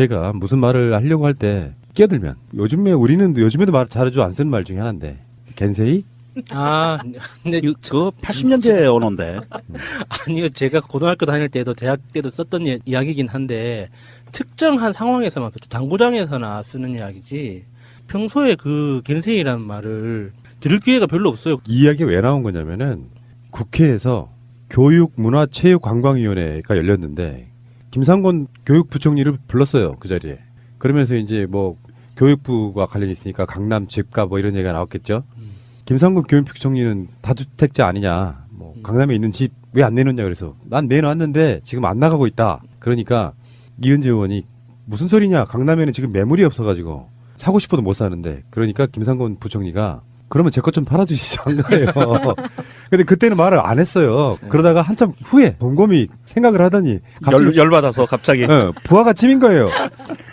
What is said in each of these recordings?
자체가 무슨 말을 하려고 할 때 끼어들면 우리는 요즘에도 말 잘해줘 안 쓰는 말 중에 하나인데 겐세이? 아, 근데 그거 80년대 언어인데. 아니요, 제가 고등학교 다닐 때도 대학 때도 썼던 이야기긴 한데 특정한 상황에서만 썼죠. 당구장에서나 쓰는 이야기지. 평소에 그 겐세이라는 말을 들을 기회가 별로 없어요. 이 이야기가 왜 나온 거냐면은 국회에서 교육문화체육관광위원회가 열렸는데 김상곤 교육부총리를 불렀어요. 그 자리에. 그러면서 이제 뭐 교육부가 관련이 있으니까 강남 집값 뭐 이런 얘기가 나왔겠죠. 김상곤 교육부총리는 다주택자 아니냐. 뭐 강남에 있는 집 왜 안 내놓냐 그래서 난 내놨는데 지금 안 나가고 있다. 그러니까 이은재 의원이 무슨 소리냐. 강남에는 지금 매물이 없어가지고 사고 싶어도 못 사는데 그러니까 김상곤 부총리가 그러면 제 것 좀 팔아주시죠 한 거예요. 근데 그때는 말을 안 했어요. 그러다가 한참 후에 곰곰이 생각을 하더니 갑자기 열받아서 갑자기. 부하가 찜인 거예요.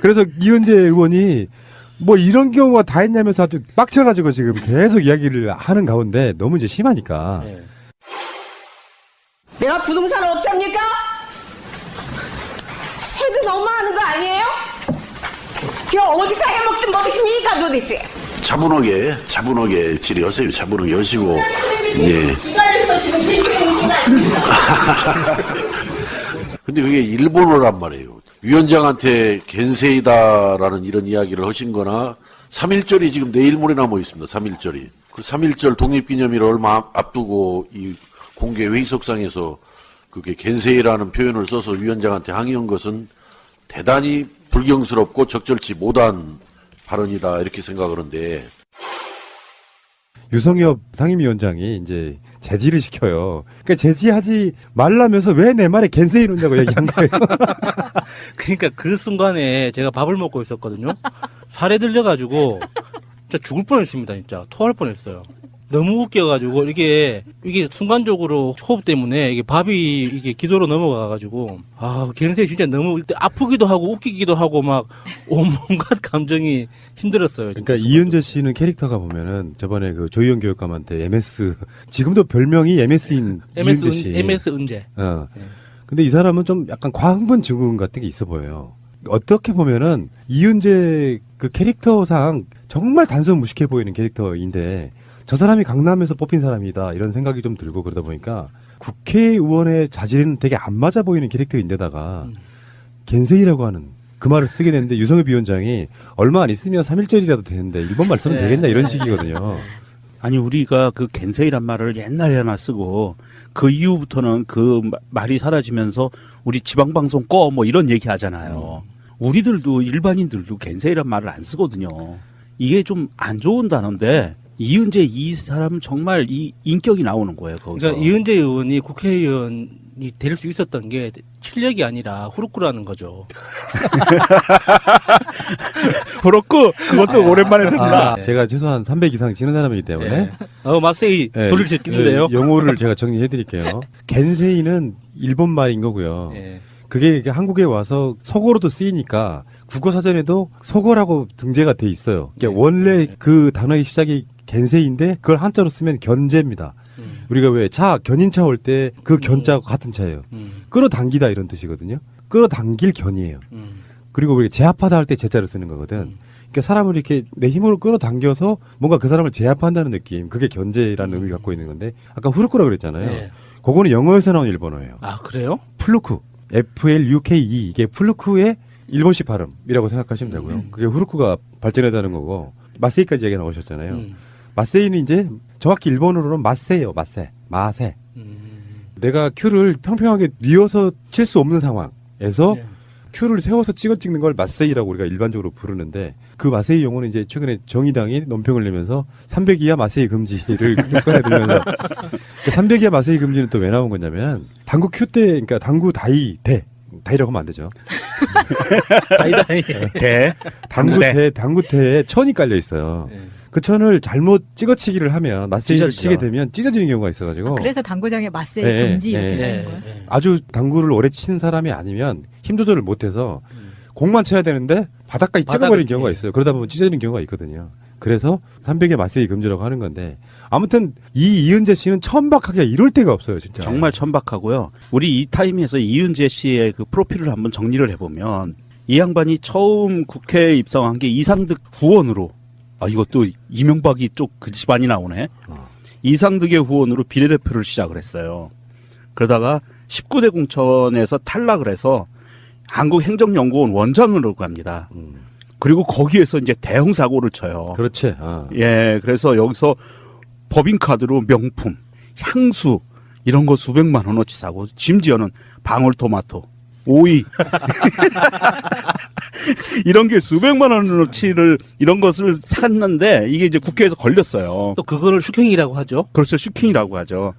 그래서 이은재 의원이 뭐 이런 경우가 다 있냐면서 아주 빡쳐가지고 지금 계속 이야기를 하는 가운데 너무 이제 심하니까. 네. 내가 부동산 업자입니까? 세도 너무하는 거 아니에요? 그 어디서 해먹든 뭐 힘이니까 도대체. 차분하게 질의하세요. 차분하게 하시고. 예. 기관에서 지금 근데 그게 일본어란 말이에요. 위원장한테 겐세이다라는 이런 이야기를 하신 거나 3.1절이 지금 내일 모레 남아 있습니다. 3.1절이. 그 3.1절 독립기념일을 얼마 앞두고 이 공개 회의석상에서 그게 겐세이라는 표현을 써서 위원장한테 항의한 것은 대단히 불경스럽고 적절치 못한 발언이다 이렇게 생각을 하는데 유성엽 상임위원장이 이제 제지를 시켜요. 그러니까 제지하지 말라면서 왜 내 말에 겐세이 놓냐고 얘기한 거예요. 그러니까 그 순간에 제가 밥을 먹고 있었거든요. 살에 들려가지고 진짜 죽을 뻔했습니다. 진짜 토할 뻔했어요. 너무 웃겨가지고 이게 순간적으로 호흡 때문에 이게 밥이 이게 기도로 넘어가가지고 겐세이 진짜 너무 아프기도 하고 웃기기도 하고 막 온갖 감정이 힘들었어요. 그러니까 이은재 씨는 캐릭터가 보면은 저번에 그 조희연 교육감한테 MS 지금도 별명이 MS인 이은재 씨. MS 은재. 근데 이 사람은 좀 약간 과흥분 증후군 같은 게 있어 보여요. 어떻게 보면은 이은재 그 캐릭터상 정말 단순 무식해 보이는 캐릭터인데 저 사람이 강남에서 뽑힌 사람이다 이런 생각이 좀 들고 그러다 보니까 국회의원의 자질에는 되게 안 맞아 보이는 캐릭터인데다가 겐세이라고 하는 그 말을 쓰게 됐는데 유성엽 위원장이 얼마 안 있으면 3.1절이라도 되는데 일본말 쓰면 되겠냐 이런 식이거든요. 아니 우리가 그 겐세이란 말을 옛날에 하나 쓰고 그 이후부터는 그 말이 사라지면서 우리 지방방송 꺼 뭐 이런 얘기 하잖아요. 우리들도 일반인들도 겐세이란 말을 안 쓰거든요. 이게 좀 안 좋은 단어인데 이은재 이 사람 정말 이 인격이 나오는 거예요. 거기서. 그러니까 이은재 의원이 국회의원이 될 수 있었던 게 실력이 아니라 후루꾸라는 거죠. 그렇고 그것도 오랜만에 듣는다. 제가 최소한 300 이상 치는 사람이기 때문에 마세이 돌릴 수 있겠는데요. 용어를 제가 정리해 드릴게요. 겐세이는 일본 말인 거고요. 예. 그게 한국에 와서 속어로도 쓰이니까 국어사전에도 속어라고 등재가 돼 있어요. 그러니까 원래 그 단어의 시작이 겐세이인데 그걸 한자로 쓰면 견제입니다. 우리가 왜 견인차 올 때 그 견자하고 같은 차예요. 끌어당기다 이런 뜻이거든요. 끌어당길 견이에요. 그리고 우리가 제압하다 할 때 제자를 쓰는 거거든. 그러니까 사람을 이렇게 내 힘으로 끌어당겨서 뭔가 그 사람을 제압한다는 느낌. 그게 견제라는 의미를 갖고 있는 건데 아까 후르쿠라 그랬잖아요. 네. 그거는 영어에서 나온 일본어예요. 아 그래요? 플루크. FLUKE 이게 플루크의 일본식 발음이라고 생각하시면 되고요. 그게 후르쿠가 발전했다는 거고 마세이까지 얘기 나오셨잖아요. 마세이는 이제 정확히 일본어로는 마세예요. 마세. 내가 큐를 평평하게 뉘어서 칠 수 없는 상황에서 네. 큐를 세워서 찍는 걸 마세이라고 우리가 일반적으로 부르는데 그 마세이 용어는 이제 최근에 정의당이 논평을 내면서 300 이하 마세이 금지를 꺼내들면서 300 이하 마세이 금지는 또 왜 나온 거냐면 당구 큐 때 그러니까 당구 다이라고 하면 안 되죠. 다이다이. 당구대에 천이 깔려 있어요. 네. 그 천을 잘못 찍어치기를 하면 마세이를 찢어지죠. 치게 되면 찢어지는 경우가 있어가지고 그래서 당구장에 마세이 네, 금지 이렇게 네. 써있는 거예요? 아주 당구를 오래 치는 사람이 아니면 힘 조절을 못해서 공만 쳐야 되는데 바닥까지 찍어버리는 바닥을 경우가 있어요. 그러다 보면 찢어지는 경우가 있거든요. 그래서 300의 마세이 금지라고 하는 건데 아무튼 이 이은재 씨는 천박하게 이럴 데가 없어요, 진짜. 정말 천박하고요. 우리 이 타임에서 이은재 씨의 그 프로필을 한번 정리를 해보면 이 양반이 처음 국회에 입성한 게 이상득 후원으로, 이것도 이명박이 쪽 그 집안이 나오네. 이상득의 후원으로 비례대표를 시작을 했어요. 그러다가 19대 공천에서 탈락을 해서 한국행정연구원 원장으로 갑니다. 그리고 거기에서 이제 대형 사고를 쳐요. 그렇지. 예, 그래서 여기서 법인카드로 명품, 향수 이런 거 수백만 원어치 사고, 심지어는 방울토마토, 오이 이런 게 수백만 원어치를 이런 것을 샀는데 이게 이제 국회에서 걸렸어요. 또 그거를 슈킹이라고 하죠. 그렇죠, 슈킹이라고 하죠.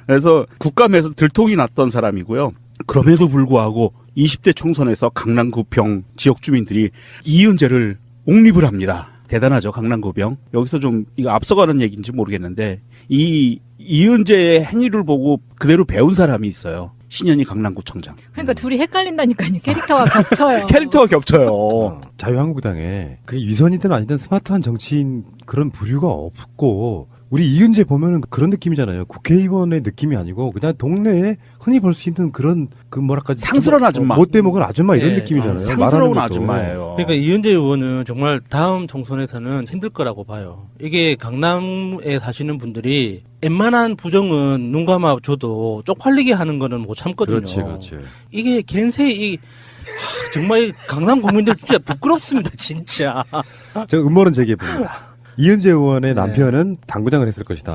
그래서 국감에서 들통이 났던 사람이고요. 그럼에도 불구하고 20대 총선에서 강남구병 지역 주민들이 이은재를 옹립을 합니다. 대단하죠, 강남구병. 여기서 좀 이거 앞서가는 얘기인지 모르겠는데 이 이은재의 행위를 보고 그대로 배운 사람이 있어요. 신현희 강남구청장. 그러니까 둘이 헷갈린다니까요. 캐릭터가 겹쳐요. 캐릭터가 겹쳐요. 자유한국당에 그 위선이든 아니든 스마트한 정치인 그런 부류가 없고 우리 이은재 보면은 그런 느낌이잖아요. 국회의원의 느낌이 아니고 그냥 동네에 흔히 볼 수 있는 그런 그 뭐랄까 상스러운 아줌마. 못돼 먹은 아줌마 이런 네. 느낌이잖아요. 상스러운 말하는 것도. 아줌마예요. 그러니까 이은재 의원은 정말 다음 총선에서는 힘들 거라고 봐요. 이게 강남에 사시는 분들이 웬만한 부정은 눈 감아줘도 쪽팔리게 하는 거는 못 참거든요. 그렇지. 이게 정말 강남 국민들 진짜 부끄럽습니다, 진짜. 제가 음모론 제기해 봅니다. 이은재 의원의 남편은 당구장을 했을 것이다.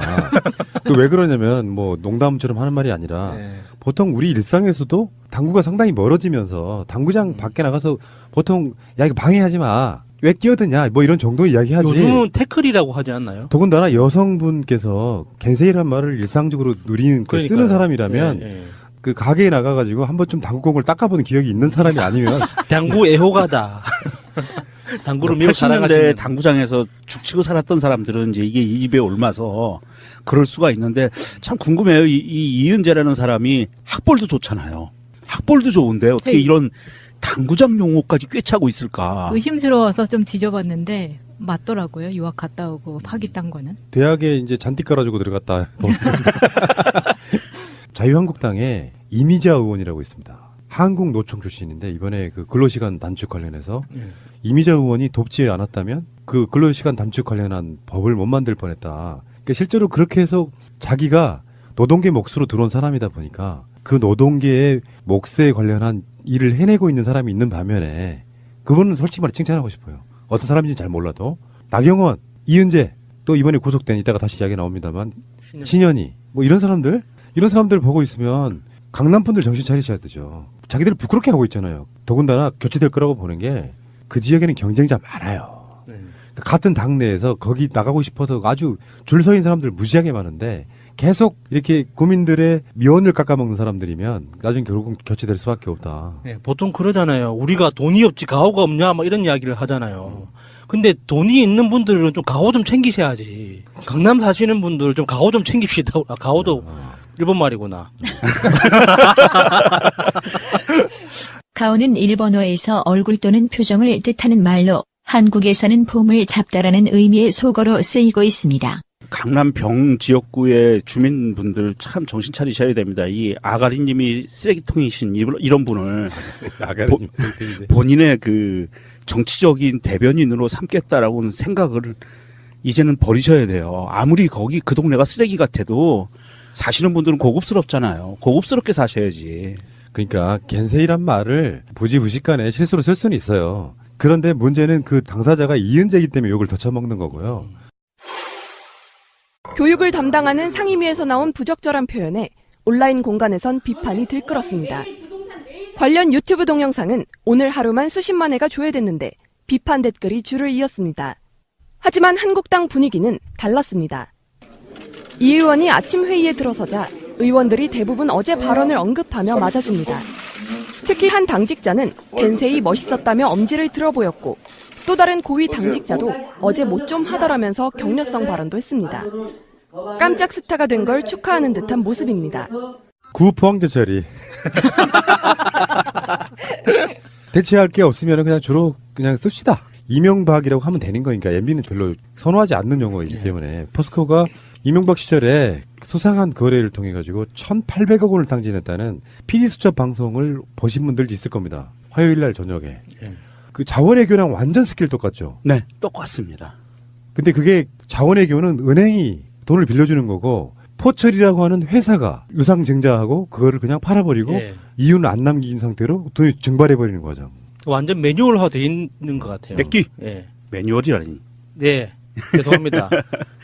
그 왜 그러냐면 뭐 농담처럼 하는 말이 아니라 네. 보통 우리 일상에서도 당구가 상당히 멀어지면서 당구장 밖에 나가서 보통 야 이거 방해하지 마. 왜 끼어드냐 뭐 이런 정도 이야기하지. 요즘은 태클이라고 하지 않나요? 더군다나 여성분께서 겐세이란 말을 일상적으로 누리는 그 쓰는 그러니까요. 사람이라면 예, 예. 그 가게에 나가가지고 한 번쯤 당구공을 닦아보는 기억이 있는 사람이 아니면 당구 애호가다. 당구를 매우 80년대 사랑하시는. 당구장에서 죽치고 살았던 사람들은 이제 이게 입에 옮아서 그럴 수가 있는데 참 궁금해요. 이 이은재라는 사람이 학벌도 좋잖아요. 학벌도 좋은데 어떻게 제- 이런 당구장 용어까지 꿰차고 있을까? 의심스러워서 좀 뒤져봤는데 맞더라고요. 유학 갔다 오고 파기 딴 거는. 대학에 이제 잔디 깔아주고 들어갔다. 자유한국당에 이미자 의원이라고 있습니다. 한국노총 출신인데 이번에 그 근로시간 단축 관련해서 예. 이미자 의원이 돕지 않았다면 그 근로시간 단축 관련한 법을 못 만들 뻔했다. 그러니까 실제로 그렇게 해서 자기가 노동계 몫으로 들어온 사람이다 보니까 그 노동계의 몫에 관련한 일을 해내고 있는 사람이 있는 반면에 그분은 솔직히 말해 칭찬하고 싶어요. 어떤 사람인지 잘 몰라도 나경원, 이은재 또 이번에 구속된 이따가 다시 이야기 나옵니다만 신현희 뭐 이런 사람들 보고 있으면 강남 분들 정신 차리셔야 되죠. 자기들 부끄럽게 하고 있잖아요. 더군다나 교체될 거라고 보는 게 그 지역에는 경쟁자 많아요. 네. 그러니까 같은 당내에서 거기 나가고 싶어서 아주 줄 서인 사람들 무지하게 많은데 계속 이렇게 국민들의 미원을 깎아먹는 사람들이면 나중에 결국 교체될 수밖에 없다. 예, 보통 그러잖아요. 우리가 돈이 없지 가오가 없냐 막 이런 이야기를 하잖아요. 근데 돈이 있는 분들은 좀 가오 좀 챙기셔야지. 강남 사시는 분들 좀 가오 좀 챙깁시다. 가오도 일본 말이구나. 가오는 일본어에서 얼굴 또는 표정을 뜻하는 말로 한국에서는 폼을 잡다라는 의미의 속어로 쓰이고 있습니다. 강남 병 지역구의 주민분들 참 정신 차리셔야 됩니다. 이 아가리님이 쓰레기통이신 이런 분을 본인의 그 정치적인 대변인으로 삼겠다라고는 생각을 이제는 버리셔야 돼요. 아무리 거기 그 동네가 쓰레기 같아도 사시는 분들은 고급스럽잖아요. 고급스럽게 사셔야지. 그러니까 겐세이란 말을 부지부식간에 실수로 쓸 수는 있어요. 그런데 문제는 그 당사자가 이은재이기 때문에 욕을 더 처먹는 거고요. 교육을 담당하는 상임위에서 나온 부적절한 표현에 온라인 공간에선 비판이 들끓었습니다. 관련 유튜브 동영상은 오늘 하루만 수십만 회가 조회됐는데 비판 댓글이 줄을 이었습니다. 하지만 한국당 분위기는 달랐습니다. 이 의원이 아침 회의에 들어서자 의원들이 대부분 어제 발언을 언급하며 맞아줍니다. 특히 한 당직자는 겐세이 멋있었다며 엄지를 들어 보였고 또 다른 고위 당직자도 어제 못 좀 하더라면서 격려성 발언도 했습니다. 깜짝 스타가 된 걸 축하하는 듯한 모습입니다. 구포항제철이 대체할 게 없으면 그냥 주로 그냥 씁시다. 이명박이라고 하면 되는 거니까 MB는 별로 선호하지 않는 용어이기 때문에 포스코가 이명박 시절에 수상한 거래를 통해 가지고 1,800억 원을 탕진했다는 PD수첩 방송을 보신 분들도 있을 겁니다. 화요일 날 저녁에. 예. 그 자원외교랑 완전 스킬 똑같죠. 네, 똑같습니다. 근데 그게 자원외교는 은행이 돈을 빌려주는 거고 포철이라고 하는 회사가 유상증자하고 그거를 그냥 팔아버리고 예. 이윤을 안 남긴 상태로 돈이 증발해버리는 거죠. 완전 매뉴얼화 돼 있는 것 같아요. 뺏기 예. 매뉴얼이라니. 네. 죄송합니다.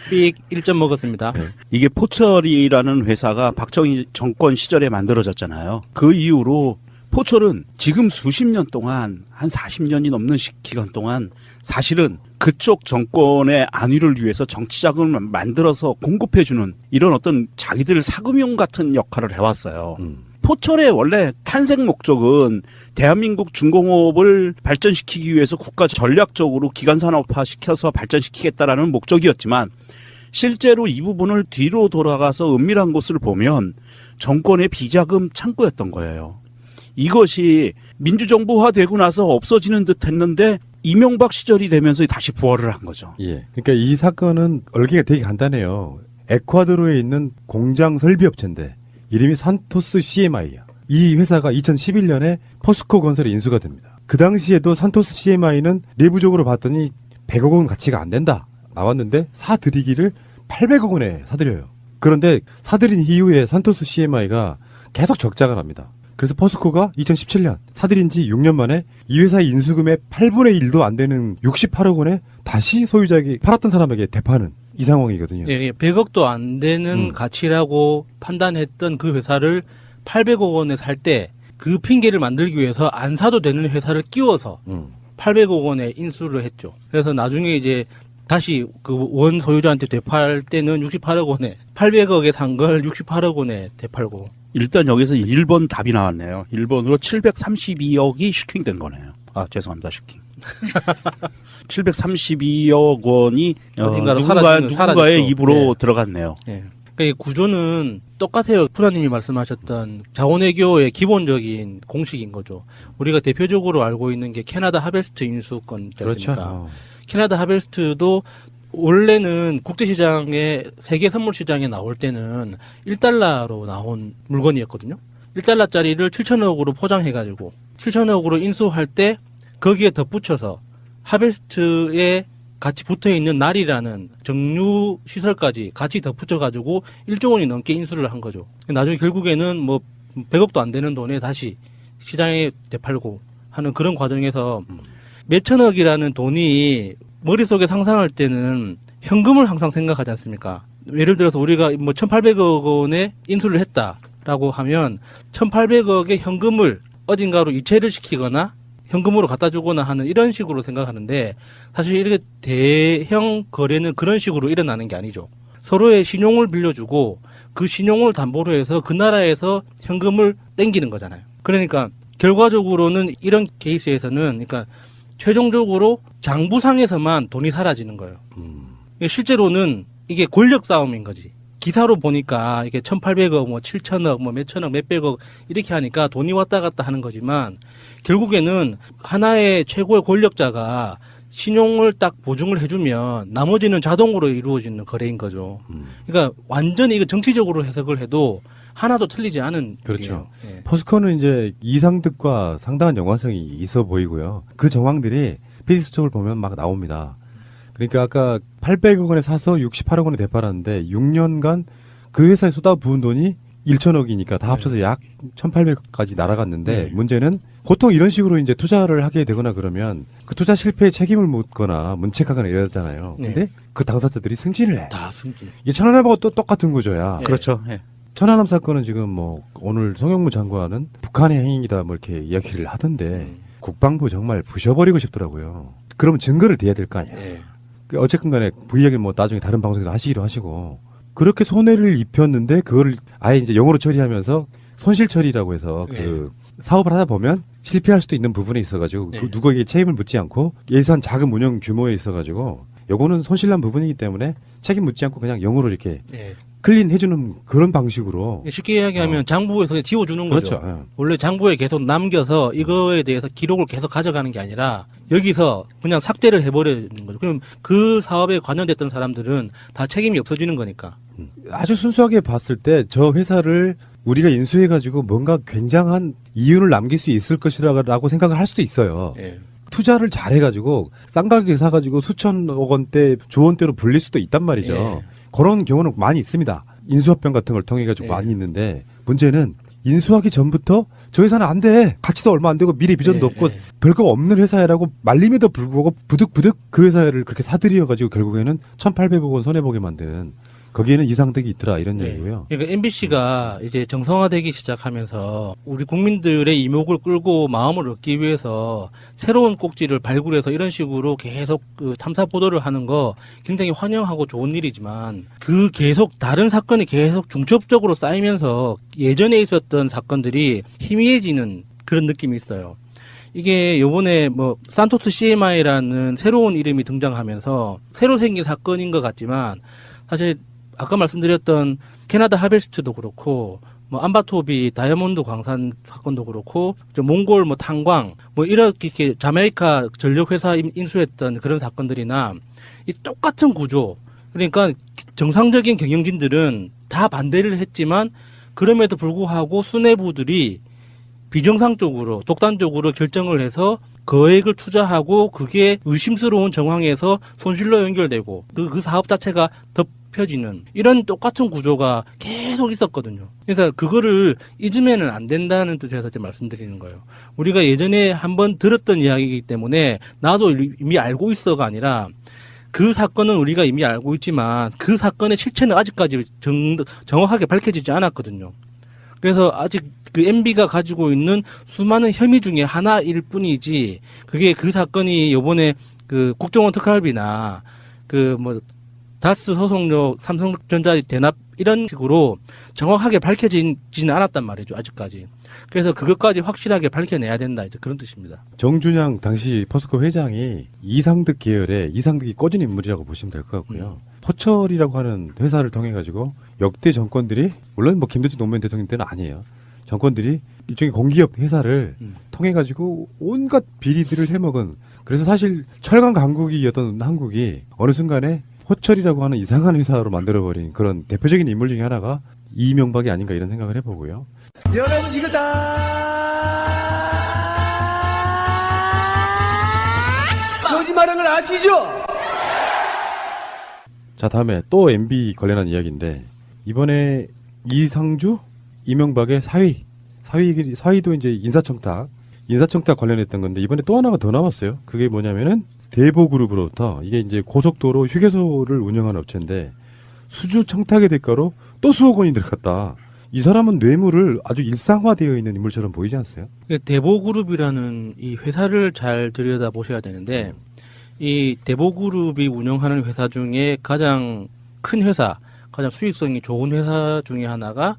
삑 1점 먹었습니다. 이게 포철이라는 회사가 박정희 정권 시절에 만들어졌잖아요. 그 이후로 포철은 지금 수십 년 동안 한 40년이 넘는 기간 동안 사실은 그쪽 정권의 안위를 위해서 정치 자금을 만들어서 공급해주는 이런 어떤 자기들 사금융 같은 역할을 해왔어요. 포철의 원래 탄생 목적은 대한민국 중공업을 발전시키기 위해서 국가 전략적으로 기간산업화 시켜서 발전시키겠다라는 목적이었지만 실제로 이 부분을 뒤로 돌아가서 은밀한 것을 보면 정권의 비자금 창구였던 거예요. 이것이 민주정부화 되고 나서 없어지는 듯 했는데 이명박 시절이 되면서 다시 부활을 한 거죠. 예. 그러니까 이 사건은 얼개가 되게 간단해요. 에콰도르에 있는 공장 설비업체인데 이름이 산토스 CMI야. 이 회사가 2011년에 포스코 건설에 인수가 됩니다. 그 당시에도 산토스 CMI는 내부적으로 봤더니 100억 원 가치가 안 된다. 나왔는데 사들이기를 800억 원에 사들여요. 그런데 사들인 이후에 산토스 CMI가 계속 적자가 납니다. 그래서 포스코가 2017년 사들인 지 6년 만에 이 회사의 인수금의 8분의 1도 안 되는 68억 원에 다시 소유자에게 팔았던 사람에게 되파는 이 상황이거든요. 예, 100억도 안 되는 가치라고 판단했던 그 회사를 800억 원에 살 때 그 핑계를 만들기 위해서 안 사도 되는 회사를 끼워서 800억 원에 인수를 했죠. 그래서 나중에 이제 다시 그 원 소유자한테 되팔 때는 68억 원에 800억에 산 걸 68억 원에 되팔고. 일단 여기서 1번 답이 나왔네요. 1번으로 732억이 슈킹된 거네요. 아, 죄송합니다. 슈킹. 732억 원이 어딘가로 누군가의 사라졌죠. 입으로 네. 들어갔네요. 예. 그러니까 이 구조는 똑같아요. 푸라님이 말씀하셨던 자원외교의 기본적인 공식인 거죠. 우리가 대표적으로 알고 있는 게 캐나다 하베스트 인수권이지 않습니까? 그렇죠. 캐나다 하베스트도 원래는 국제시장에 세계 선물시장에 나올 때는 1달러로 나온 물건이었거든요. 1달러짜리를 7천억으로 포장해가지고 7천억으로 인수할 때 거기에 덧붙여서 하베스트에 같이 붙어있는 날이라는 정유 시설까지 같이 덧붙여가지고 1조 원이 넘게 인수를 한 거죠. 나중에 결국에는 뭐 100억도 안 되는 돈에 다시 시장에 되팔고 하는 그런 과정에서 몇천억이라는 돈이 머릿속에 상상할 때는 현금을 항상 생각하지 않습니까? 예를 들어서 우리가 뭐 1,800억 원에 인수를 했다라고 하면 1,800억의 현금을 어딘가로 이체를 시키거나 현금으로 갖다 주거나 하는 이런 식으로 생각하는데 사실 이렇게 대형 거래는 그런 식으로 일어나는 게 아니죠. 서로의 신용을 빌려주고 그 신용을 담보로 해서 그 나라에서 현금을 땡기는 거잖아요. 그러니까 결과적으로는 이런 케이스에서는 그러니까 최종적으로 장부상에서만 돈이 사라지는 거예요. 실제로는 이게 권력 싸움인 거지. 기사로 보니까 이게 1,800억, 뭐 7천억, 뭐 몇천억, 몇백억 이렇게 하니까 돈이 왔다 갔다 하는 거지만 결국에는 하나의 최고의 권력자가 신용을 딱 보증을 해주면 나머지는 자동으로 이루어지는 거래인 거죠. 그러니까 완전히 이거 정치적으로 해석을 해도 하나도 틀리지 않은 그렇죠. 일이에요. 예. 포스코는 이제 이상득과 상당한 연관성이 있어 보이고요. 그 정황들이 피디수첩을 보면 막 나옵니다. 그러니까 아까 800억 원에 사서 68억 원에 되팔았는데 6년간 그 회사에 쏟아부은 돈이 1천억이니까 다 합쳐서 약 1,800억까지 날아갔는데 문제는 보통 이런 식으로 이제 투자를 하게 되거나 그러면 그 투자 실패에 책임을 묻거나 문책하거나 이러잖아요. 근데 그 당사자들이 승진을 해. 다 승진. 이게 천안함하고 또 똑같은 구조야. 그렇죠. 예. 천안함 사건은 지금 뭐 오늘 송영무 장관은 북한의 행위이다 뭐 이렇게 이야기를 하던데 국방부 정말 부셔버리고 싶더라고요. 그러면 증거를 대야 될 거 아니야. 예. 어쨌든 간에 그 이야기는 뭐 나중에 다른 방송에서 하시기로 하시고 그렇게 손해를 입혔는데 그걸 아예 이제 영어로 처리하면서 손실 처리라고 해서 그 사업을 하다 보면 실패할 수도 있는 부분에 있어가지고 그 누구에게 책임을 묻지 않고 예산 자금 운영 규모에 있어가지고 요거는 손실난 부분이기 때문에 책임 묻지 않고 그냥 영어로 이렇게 예. 클린 해주는 그런 방식으로 쉽게 이야기하면 장부에서 지워주는 거죠. 그렇죠. 예. 원래 장부에 계속 남겨서 이거에 대해서 기록을 계속 가져가는 게 아니라 여기서 그냥 삭제를 해버리는 거죠. 그럼 그 사업에 관여됐던 사람들은 다 책임이 없어지는 거니까. 아주 순수하게 봤을 때 저 회사를 우리가 인수해가지고 뭔가 굉장한 이윤을 남길 수 있을 것이라고 생각을 할 수도 있어요. 예. 투자를 잘해가지고 싼 가격에 사가지고 수천억 원대, 조원대로 불릴 수도 있단 말이죠. 예. 그런 경우는 많이 있습니다. 인수합병 같은 걸 통해 가지고 예. 많이 있는데 문제는 인수하기 전부터 저 회사는 안 돼. 가치도 얼마 안 되고 미래 비전도 예, 없고 예. 별거 없는 회사라고 말림에도 불구하고 부득부득 그 회사를 그렇게 사들여 가지고 결국에는 1,800억 원 손해보게 만든 거기에는 이상득이 있더라 이런 네. 얘기고요. 그러니까 MBC가 이제 정상화되기 시작하면서 우리 국민들의 이목을 끌고 마음을 얻기 위해서 새로운 꼭지를 발굴해서 이런 식으로 계속 그 탐사 보도를 하는 거 굉장히 환영하고 좋은 일이지만 그 계속 다른 사건이 계속 중첩적으로 쌓이면서 예전에 있었던 사건들이 희미해지는 그런 느낌이 있어요. 이게 요번에 뭐 산토스 CMI라는 새로운 이름이 등장하면서 새로 생긴 사건인 것 같지만 사실 아까 말씀드렸던 캐나다 하베스트도 그렇고 뭐 암바토비 다이아몬드 광산 사건도 그렇고 몽골 뭐 탄광 뭐 이렇게 자메이카 전력 회사 인수했던 그런 사건들이나 이 똑같은 구조. 그러니까 정상적인 경영진들은 다 반대를 했지만 그럼에도 불구하고 수뇌부들이 비정상적으로 독단적으로 결정을 해서 거액을 투자하고 그게 의심스러운 정황에서 손실로 연결되고 그 사업 자체가 덮여지는 이런 똑같은 구조가 계속 있었거든요. 그래서 그거를 잊으면은 안 된다는 뜻에서 이제 말씀드리는 거예요. 우리가 예전에 한번 들었던 이야기이기 때문에 나도 이미 알고 있어가 아니라 그 사건은 우리가 이미 알고 있지만 그 사건의 실체는 아직까지 정확하게 밝혀지지 않았거든요. 그래서 아직 그 MB가 가지고 있는 수많은 혐의 중에 하나일 뿐이지 그게 그 사건이 요번에 그 국정원 특활비나 그 뭐 다스 소송료 삼성전자 대납 이런 식으로 정확하게 밝혀지지는 않았단 말이죠. 아직까지. 그래서 그것까지 확실하게 밝혀내야 된다. 이제 그런 뜻입니다. 정준양 당시 포스코 회장이 이상득 계열의 이상득이 꽂은 인물이라고 보시면 될 것 같고요. 포철이라고 하는 회사를 통해 가지고 역대 정권들이 물론 뭐 김대중 노무현 대통령 때는 아니에요. 정권들이 일종의 공기업 회사를 통해 가지고 온갖 비리들을 해먹은 그래서 사실 철강 강국이었던 한국이 어느 순간에 호철이라고 하는 이상한 회사로 만들어버린 그런 대표적인 인물 중에 하나가 이명박이 아닌가 이런 생각을 해보고요. 여러분 이거 다 거짓말한 걸 아시죠? 자 다음에 또 MB 관련한 이야기인데 이번에 이상주 이명박의 사위도 이제 인사청탁 관련했던 건데 이번에 또 하나가 더 나왔어요. 그게 뭐냐면은 대보그룹으로부터 이게 이제 고속도로 휴게소를 운영하는 업체인데 수주 청탁의 대가로 또 수억 원이 들어갔다. 이 사람은 뇌물을 아주 일상화되어 있는 인물처럼 보이지 않으세요? 대보그룹이라는 이 회사를 잘 들여다 보셔야 되는데 이 대보그룹이 운영하는 회사 중에 가장 큰 회사, 가장 수익성이 좋은 회사 중에 하나가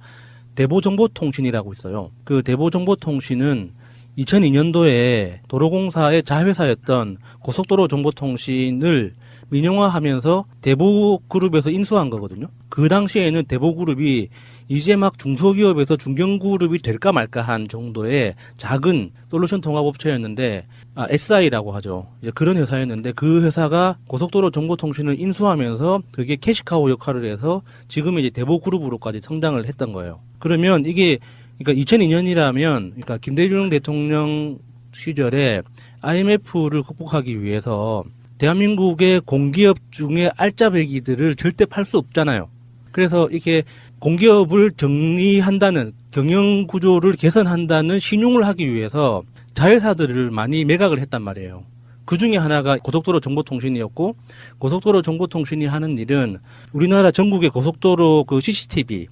대보정보통신이라고 있어요. 그 대보정보통신은 2002년도에 도로공사의 자회사였던 고속도로 정보통신을 민영화하면서 대보그룹에서 인수한 거거든요. 그 당시에는 대보그룹이 이제 막 중소기업에서 중견그룹이 될까 말까 한 정도의 작은 솔루션 통합업체였는데, SI라고 하죠. 이제 그런 회사였는데 그 회사가 고속도로 정보통신을 인수하면서 그게 캐시카우 역할을 해서 지금 이제 대보그룹으로까지 성장을 했던 거예요. 그러면 이게 그러니까 2002년이라면 그러니까 김대중 대통령 시절에 IMF를 극복하기 위해서 대한민국의 공기업 중에 알짜배기들을 절대 팔 수 없잖아요. 그래서 이렇게 공기업을 정리한다는 경영 구조를 개선한다는 신용을 하기 위해서 자회사들을 많이 매각을 했단 말이에요. 그 중에 하나가 고속도로 정보통신이었고 고속도로 정보통신이 하는 일은 우리나라 전국의 고속도로 그 CCTV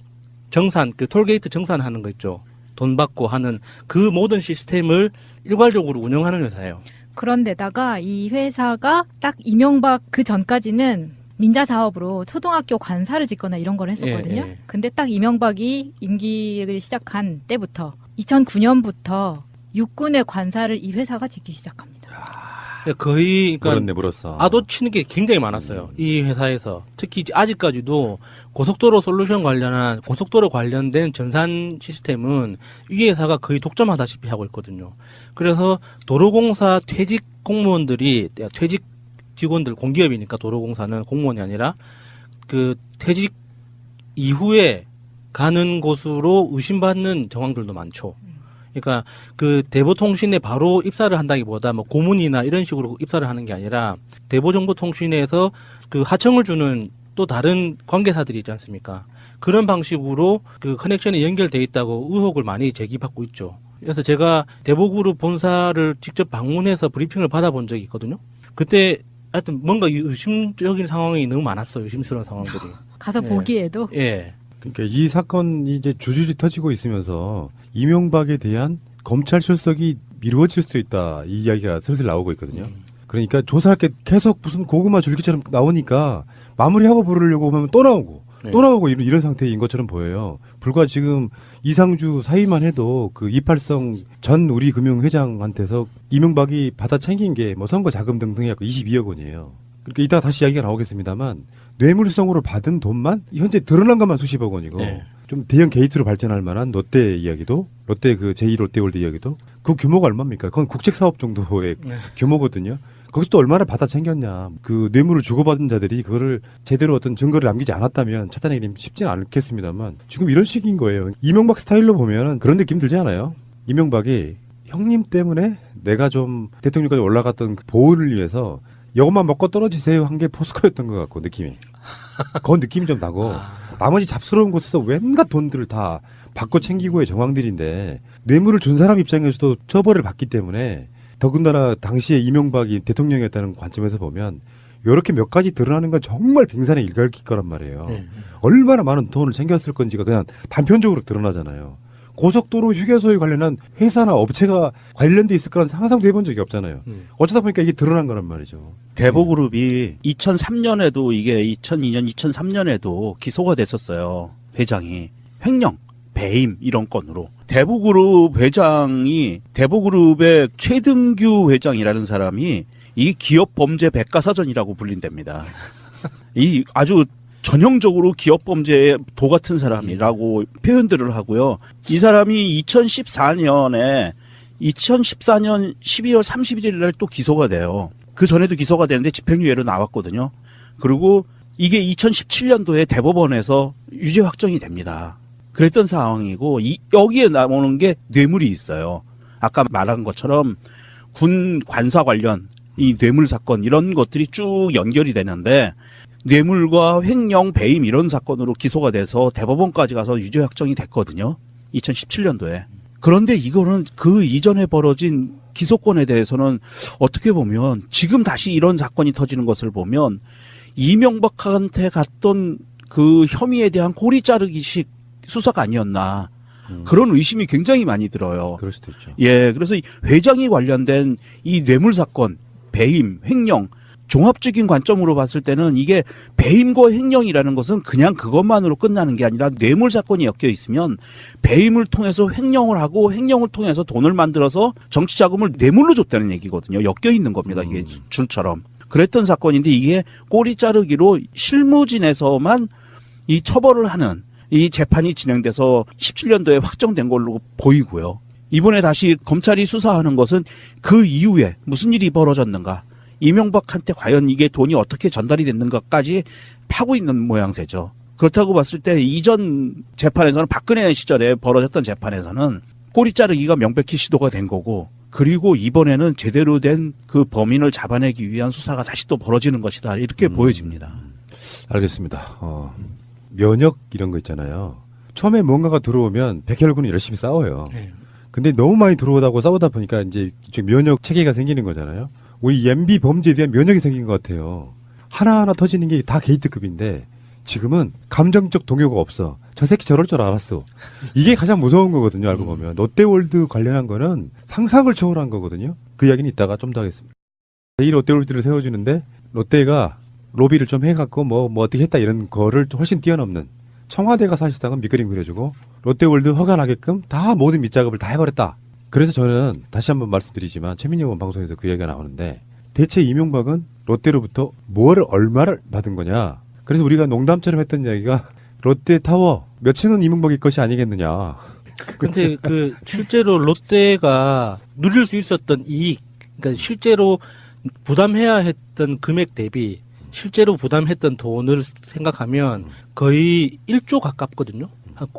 정산, 그 톨게이트 정산하는 거 있죠. 돈 받고 하는 그 모든 시스템을 일괄적으로 운영하는 회사예요. 그런데다가 이 회사가 딱 이명박 그 전까지는 민자 사업으로 초등학교 관사를 짓거나 이런 걸 했었거든요. 예. 근데 딱 이명박이 임기를 시작한 때부터 2009년부터 육군의 관사를 이 회사가 짓기 시작합니다. 거의 그러니까 물었네 물었어. 아도 치는 게 굉장히 많았어요. 이 회사에서. 특히 아직까지도 고속도로 솔루션 관련한 고속도로 관련된 전산 시스템은 이 회사가 거의 독점하다시피 하고 있거든요. 그래서 도로공사 퇴직 공무원들이 퇴직 직원들 공기업이니까 도로공사는 공무원이 아니라 그 퇴직 이후에 가는 곳으로 의심받는 정황들도 많죠. 그러니까 그 대보통신에 바로 입사를 한다기보다 뭐 고문이나 이런 식으로 입사를 하는 게 아니라 대보정보통신에서 그 하청을 주는 또 다른 관계사들이 있지 않습니까? 그런 방식으로 그 커넥션이 연결돼 있다고 의혹을 많이 제기받고 있죠. 그래서 제가 대보그룹 본사를 직접 방문해서 브리핑을 받아본 적이 있거든요. 그때 하여튼 뭔가 의심적인 상황이 너무 많았어요. 의심스러운 상황들이. 가서 예. 보기에도 예. 그러니까 이 사건이 이제 줄줄이 터지고 있으면서 이명박에 대한 검찰 출석이 미루어질 수도 있다 이 이야기가 슬슬 나오고 있거든요. 그러니까 조사할 게 계속 무슨 고구마 줄기처럼 나오니까 마무리하고 부르려고 하면 또 나오고 네. 또 나오고 이런 상태인 것처럼 보여요. 불과 지금 이상주 사위만 해도 그 이팔성 전 우리금융회장한테서 이명박이 받아 챙긴 게 뭐 선거 자금 등등 해갖고 22억 원이에요. 그러니까 이따가 다시 이야기가 나오겠습니다만 뇌물성으로 받은 돈만 현재 드러난 것만 수십억 원이고 네. 좀 대형 게이트로 발전할 만한 롯데 이야기도 롯데 그 제2롯데월드 이야기도 그 규모가 얼마입니까? 그건 국책사업 정도의 네. 규모거든요. 거기서 또 얼마나 받아 챙겼냐. 그 뇌물을 주고받은 자들이 그거를 제대로 어떤 증거를 남기지 않았다면 찾아내기 쉽지는 않겠습니다만 지금 이런 식인 거예요. 이명박 스타일로 보면은 그런 느낌 들지 않아요? 이명박이 형님 때문에 내가 좀 대통령까지 올라갔던 그 보호를 위해서 이것만 먹고 떨어지세요 한 게 포스코였던 것 같고 느낌이. 그건 느낌이 좀 나고 나머지 잡스러운 곳에서 웬갖 돈들을 다 받고 챙기고의 정황들인데 뇌물을 준 사람 입장에서도 처벌을 받기 때문에 더군다나 당시에 이명박이 대통령이었다는 관점에서 보면 이렇게 몇 가지 드러나는 건 정말 빙산의 일갈길 거란 말이에요. 네. 얼마나 많은 돈을 챙겼을 건지가 그냥 단편적으로 드러나잖아요. 고속도로 휴게소에 관련한 회사나 업체가 관련돼 있을 거란 상상도 해본 적이 없잖아요. 어쩌다 보니까 이게 드러난 거란 말이죠. 대보그룹이 2003년에도 이게 2002년, 2003년에도 기소가 됐었어요. 회장이 횡령, 배임 이런 건으로. 대보그룹 회장이 대보그룹의 최등규 회장이라는 사람이 이 기업 범죄 백과사전이라고 불린답니다. 이 아주 전형적으로 기업 범죄의 도 같은 사람이라고 표현들을 하고요. 이 사람이 2014년 12월 31일 날 또 기소가 돼요. 그 전에도 기소가 되는데 집행유예로 나왔거든요. 그리고 이게 2017년도에 대법원에서 유죄 확정이 됩니다. 그랬던 상황이고 여기에 나오는 게 뇌물이 있어요. 아까 말한 것처럼 군 관사 관련 이 뇌물 사건 이런 것들이 쭉 연결이 되는데 뇌물과 횡령, 배임 이런 사건으로 기소가 돼서 대법원까지 가서 유죄 확정이 됐거든요. 2017년도에. 그런데 이거는 그 이전에 벌어진 기소권에 대해서는 어떻게 보면 지금 다시 이런 사건이 터지는 것을 보면 이명박한테 갔던 그 혐의에 대한 고리 자르기식 수사가 아니었나. 그런 의심이 굉장히 많이 들어요. 그럴 수도 있죠. 예, 그래서 이 회장이 관련된 이 뇌물 사건, 배임, 횡령, 종합적인 관점으로 봤을 때는 이게 배임과 횡령이라는 것은 그냥 그것만으로 끝나는 게 아니라 뇌물 사건이 엮여 있으면 배임을 통해서 횡령을 하고 횡령을 통해서 돈을 만들어서 정치 자금을 뇌물로 줬다는 얘기거든요. 엮여 있는 겁니다. 이게 줄처럼. 그랬던 사건인데 이게 꼬리 자르기로 실무진에서만 이 처벌을 하는 이 재판이 진행돼서 17년도에 확정된 걸로 보이고요. 이번에 다시 검찰이 수사하는 것은 그 이후에 무슨 일이 벌어졌는가. 이명박한테 과연 이게 돈이 어떻게 전달이 됐는가까지 파고 있는 모양새죠. 그렇다고 봤을 때 이전 재판에서는 박근혜 시절에 벌어졌던 재판에서는 꼬리 자르기가 명백히 시도가 된 거고 그리고 이번에는 제대로 된 그 범인을 잡아내기 위한 수사가 다시 또 벌어지는 것이다. 이렇게 보여집니다. 알겠습니다. 면역 이런 거 있잖아요. 처음에 뭔가가 들어오면 백혈군이 열심히 싸워요. 네. 근데 너무 많이 들어오다고 싸우다 보니까 이제 면역 체계가 생기는 거잖아요. 우리 MB 범죄에 대한 면역이 생긴 것 같아요. 하나하나 터지는 게 다 게이트급인데 지금은 감정적 동요가 없어. 저 새끼 저럴 줄 알았어. 이게 가장 무서운 거거든요. 알고 보면. 롯데월드 관련한 거는 상상을 초월한 거거든요. 그 이야기는 이따가 좀 더 하겠습니다. 이 롯데월드를 세워주는데 롯데가 로비를 좀 해갖고 뭐 어떻게 했다 이런 거를 훨씬 뛰어넘는 청와대가 사실상은 밑그림 그려주고 롯데월드 허가나게끔 다 모든 밑작업을 다 해버렸다. 그래서 저는 다시 한번 말씀드리지만 최민희 의원 방송에서 그 얘기가 나오는데 대체 이명박은 롯데로부터 뭐를 얼마를 받은 거냐. 그래서 우리가 농담처럼 했던 이야기가 롯데타워 몇 층은 이명박의 것이 아니겠느냐. 근데 그 실제로 롯데가 누릴 수 있었던 이익, 그러니까 실제로 부담해야 했던 금액 대비 실제로 부담했던 돈을 생각하면 거의 1조 가깝거든요.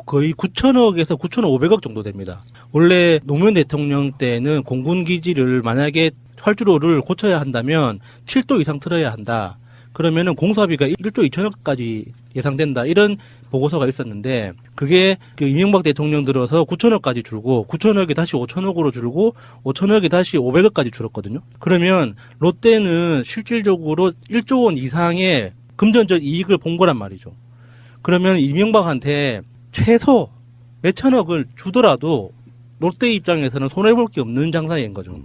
거의 9천억에서 9,500억 정도 됩니다. 원래 노무현 대통령 때는 공군 기지를 만약에 활주로를 고쳐야 한다면 7도 이상 틀어야 한다. 그러면은 공사비가 1조 2천억까지 예상된다. 이런 보고서가 있었는데 그게 그 이명박 대통령 들어서 9천억까지 줄고 9천억이 다시 5천억으로 줄고 5천억이 다시 500억까지 줄었거든요. 그러면 롯데는 실질적으로 1조 원 이상의 금전적 이익을 본 거란 말이죠. 그러면 이명박한테 최소 몇천억을 주더라도 롯데 입장에서는 손해볼 게 없는 장사인 거죠.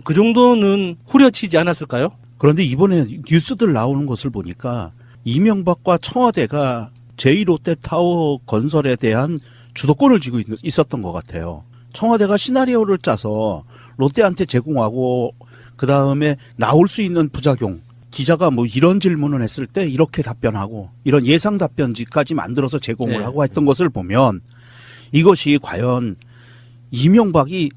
그 정도는 후려치지 않았을까요? 그런데 이번에 뉴스들 나오는 것을 보니까 이명박과 청와대가 제2롯데타워 건설에 대한 주도권을 쥐고 있었던 것 같아요. 청와대가 시나리오를 짜서 롯데한테 제공하고 그 다음에 나올 수 있는 부작용, 기자가 뭐 이런 질문을 했을 때 이렇게 답변하고 이런 예상 답변지까지 만들어서 제공을 네. 하고 했던 것을 보면 이것이 과연 이명박이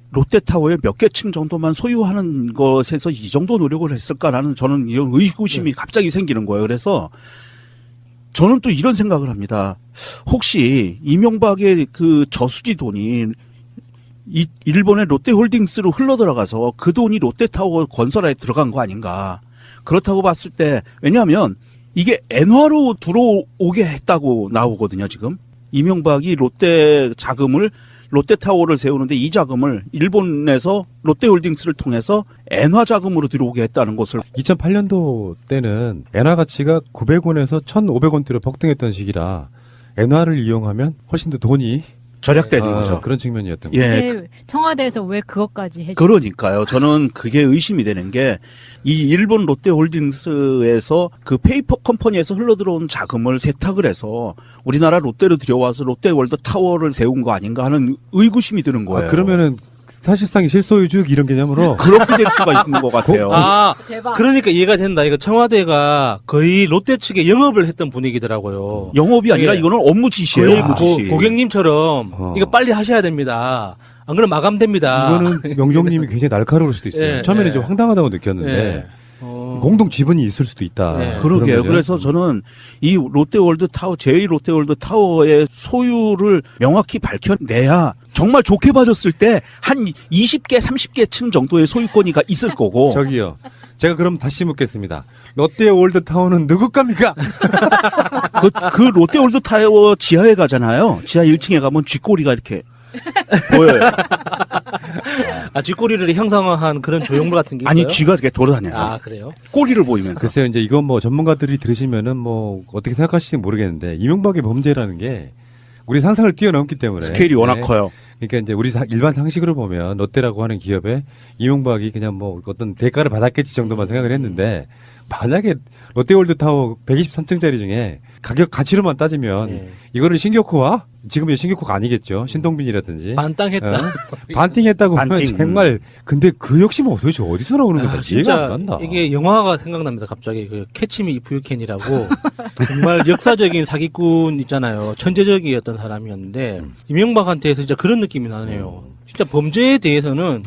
롯데타워의 몇 개 층 정도만 소유하는 것에서 이 정도 노력을 했을까라는 저는 이런 의구심이 갑자기 생기는 거예요. 그래서 저는 또 이런 생각을 합니다. 혹시 이명박의 그 저수지 돈이 일본의 롯데홀딩스로 흘러들어가서 그 돈이 롯데타워 건설에 들어간 거 아닌가. 그렇다고 봤을 때 왜냐하면 이게 엔화로 들어오게 했다고 나오거든요. 지금 이명박이 롯데 자금을 롯데타워를 세우는데 이 자금을 일본에서 롯데홀딩스를 통해서 엔화 자금으로 들어오게 했다는 것을 2008년도 때는 엔화 가치가 900원에서 1,500원대로 폭등했던 시기라 엔화를 이용하면 훨씬 더 돈이 절약되는 거죠. 그런 측면이었던 거죠. 예. 근데 청와대에서 왜 그것까지 해주? 그러니까요. 저는 그게 의심이 되는 게 이 일본 롯데홀딩스에서 그 페이퍼 컴퍼니에서 흘러들어온 자금을 세탁을 해서 우리나라 롯데로 들여와서 롯데월드 타워를 세운 거 아닌가 하는 의구심이 드는 거예요. 그러면은 사실상 실소유주역 이런 개념으로 그렇게 될 수가 있는 것 같아요. 아, 대박. 그러니까 이해가 된다. 이거 청와대가 거의 롯데 측에 영업을 했던 분위기더라고요. 영업이 아니라 예. 이거는 업무 지시예요. 거의 업무 지시. 고객님처럼 이거 빨리 하셔야 됩니다. 안 그러면 마감됩니다. 이거는 명종님이 굉장히 날카로울 수도 있어요. 예, 처음에는 예. 좀 황당하다고 느꼈는데 예. 공동 지분이 있을 수도 있다. 예. 그런 그러게요. 거죠. 그래서 저는 이 롯데월드 타워, 제2롯데월드 타워의 소유를 명확히 밝혀내야 정말 좋게 봐줬을 때 한 20개, 30개 층 정도의 소유권이 있을 거고. 저기요. 제가 그럼 다시 묻겠습니다. 롯데월드 타워는 누구 겁니까? 그 롯데월드 타워 지하에 가잖아요. 지하 1층에 가면 쥐꼬리가 이렇게 보여요. 아, 쥐꼬리를 형상화한 그런 조형물 같은 게 있어요? 아니, 쥐가 이렇게 돌아다녀요. 아, 그래요? 꼬리를 보이면서. 글쎄요, 이제 이건 뭐 전문가들이 들으시면은 뭐 어떻게 생각하실지 모르겠는데 이명박의 범죄라는 게 우리 상상을 뛰어넘기 때문에 스케일이 워낙 네. 커요. 그러니까 이제 우리 일반 상식으로 보면 롯데라고 하는 기업에 이명박이 그냥 뭐 어떤 대가를 받았겠지 정도만 생각을 했는데 만약에 롯데월드타워 123층짜리 중에 가격 가치로만 따지면 예. 이거를 신격호와 지금 신격호가 아니겠죠. 신동빈이라든지 반땅했다. 반팅했다고 하면 반팅. 정말 근데 그 역시 뭐 도대체 어디서 나오는 건지 아, 이해가 진짜 안 간다. 이게 영화가 생각납니다. 갑자기 그 캐치미 이프 유캔이라고 정말 역사적인 사기꾼 있잖아요. 천재적이었던 사람이었는데 이명박한테 진짜 그런 느낌이 나네요. 진짜 범죄에 대해서는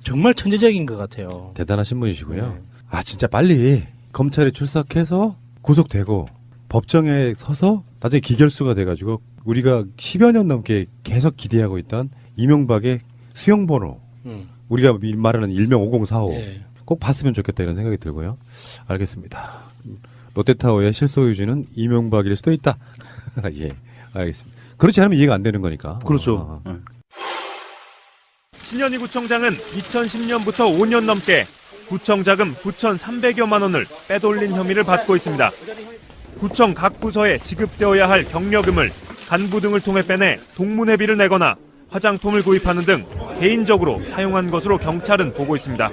정말 천재적인 것 같아요. 대단하신 분이시고요. 네. 아 진짜 빨리 검찰에 출석해서 구속되고 법정에 서서 나중에 기결수가 돼가지고 우리가 10여 년 넘게 계속 기대하고 있던 이명박의 수용번호 우리가 말하는 일명 5045 예. 꼭 봤으면 좋겠다 이런 생각이 들고요. 알겠습니다. 롯데타워의 실소유주는 이명박일 수도 있다. 예, 알겠습니다. 그렇지 않으면 이해가 안 되는 거니까. 그렇죠. 신현희 구청장은 2010년부터 5년 넘게 구청 자금 9,300여만 원을 빼돌린 혐의를 받고 있습니다. 구청 각 부서에 지급되어야 할 경력금을 간부 등을 통해 빼내 동문회비를 내거나 화장품을 구입하는 등 개인적으로 사용한 것으로 경찰은 보고 있습니다.